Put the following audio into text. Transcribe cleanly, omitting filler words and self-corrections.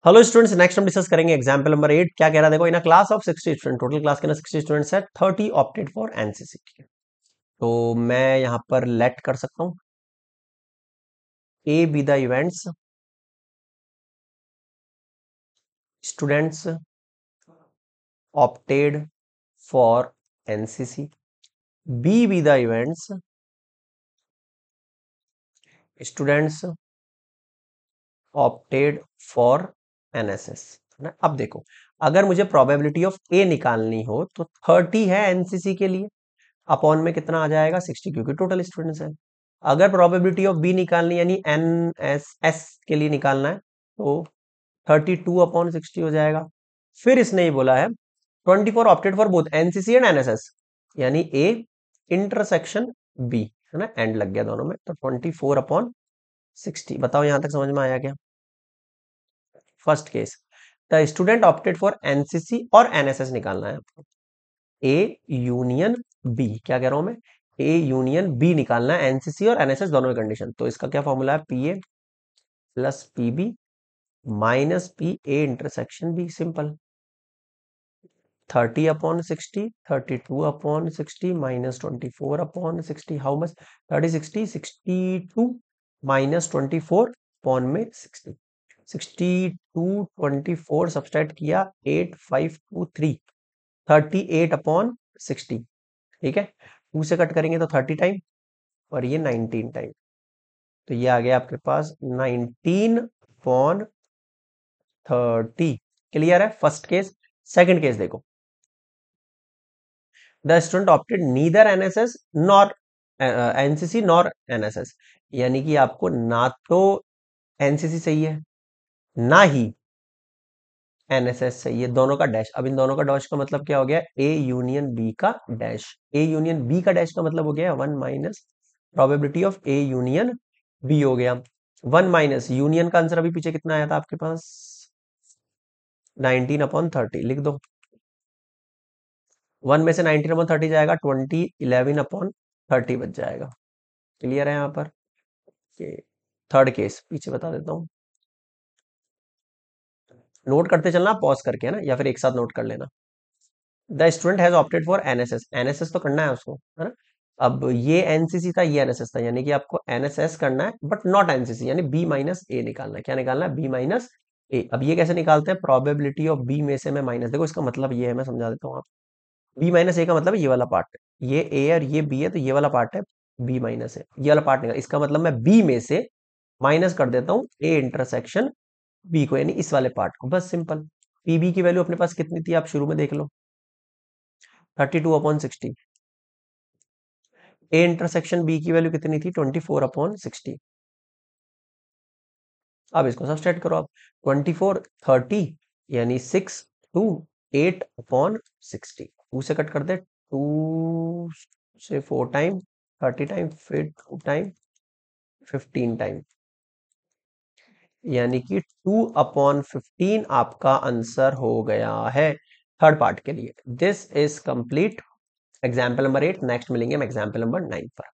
Hello students, next हम discuss करेंगे example number 8। क्या कह रहा है देखो, in a class of 60 student, total class के ना 60 स्टूडेंट्स है, 30 ऑप्टेड फॉर एनसीसी। तो मैं यहां पर लेट कर सकता हूं A B the events students opted for NCC, B B the events students opted for NSS. ना, अब देखो, अगर मुझे प्रोबेबिलिटी ऑफ ए निकालनी हो तो 30 है एनसीसी के लिए, अपॉन में कितना आ जाएगा 60, क्योंकि टोटल स्टूडेंट्स है। अगर प्रोबेबिलिटी ऑफ बी निकालनी यानी एन एस एस के लिए निकालना है तो 32 अपॉन 60 हो जाएगा। फिर इसने ये बोला है 24 opted for both NCC and NSS, यानी ए इंटरसेक्शन बी, है ना, एंड लग गया दोनों में, तो 24 अपॉन 60। बताओ यहां तक समझ में आया क्या? First case, the student opted for NCC और एनएसएस निकालना है आपको। ए यूनियन बी, क्या कह रहा हूं मैं, ए यूनियन बी निकालना है, एनसीसी और एनएसएस दोनों में कंडीशन। तो इसका क्या फॉर्मूला है, P A plus P B minus P A intersection B, simple. 30 upon 60, 32 upon 60 minus 24 upon 60, how much, 30 60 62 minus 24 upon में 60, 62 24 सब्सट्रैक्ट किया 8523, 38 अपॉन 60। ठीक है, 2 से कट करेंगे तो 30 टाइम और ये 19 टाइम, तो ये आ गया आपके पास 19 अपॉन 30। क्लियर है फर्स्ट केस। सेकंड केस देखो, the student opted neither NSS nor NCC nor NSS, यानी कि आपको ना तो एनसीसी सही है ना ही एनएसएस सही है, दोनों का डैश। अब इन दोनों का डैश का मतलब क्या हो गया, ए यूनियन बी का डैश। ए यूनियन बी का डैश का मतलब हो गया 1 minus probability of A union B हो गया। 1 माइनस यूनियन का आंसर अभी पीछे कितना आया था आपके पास, 19 अपॉन 30 लिख दो। 1 में से 19 अपॉन 30 जाएगा 20, 11 अपॉन 30 बच जाएगा। क्लियर है यहाँ पर? थर्ड केस पीछे बता देता हूँ, नोट करते चलना पॉज करके, है ना, या फिर एक साथ नोट कर लेना। The student has opted for NSS, NSS तो करना है उसको, है ना। अब ये एनसीसी था, ये एनएसएस था, यानी कि आपको एनएसएस करना है बट नॉट एनसीसी, यानी बी माइनस ए निकालना है। क्या निकालना है, बी माइनस ए। अब ये कैसे निकालते हैं, प्रोबेबिलिटी ऑफ बी में से मैं माइनस, देखो इसका मतलब ये है, मैं समझा देता हूँ आप। बी माइनस ए का मतलब है ये वाला पार्ट, ये ए और ये बी है, तो ये वाला पार्ट है बी माइनस ए, ये वाला पार्ट निकाल। इसका मतलब मैं बी में से माइनस कर देता हूँ ए इंटरसेक्शन बी को, यानी इस वाले पार्ट को, बस सिंपल। पीबी की वैल्यू अपने पास कितनी थी, आप शुरू में देख लो, 32 अपॉन 60। ए इंटरसेक्शन बी की वैल्यू कितनी थी, 24 अपॉन 60। अब इसको सब्सट्रैक्ट करो आप, 24 30 यानी 6 2 8 अपॉन 60, 2 से कट कर दे, 2 से 4 टाइम 30 टाइम, फिर 2 टाइम 15 टाइम, यानी कि 2 अपॉन 15 आपका आंसर हो गया है थर्ड पार्ट के लिए। This is complete example number 8। Next मिलेंगे हम एग्जाम्पल नंबर 9 पर।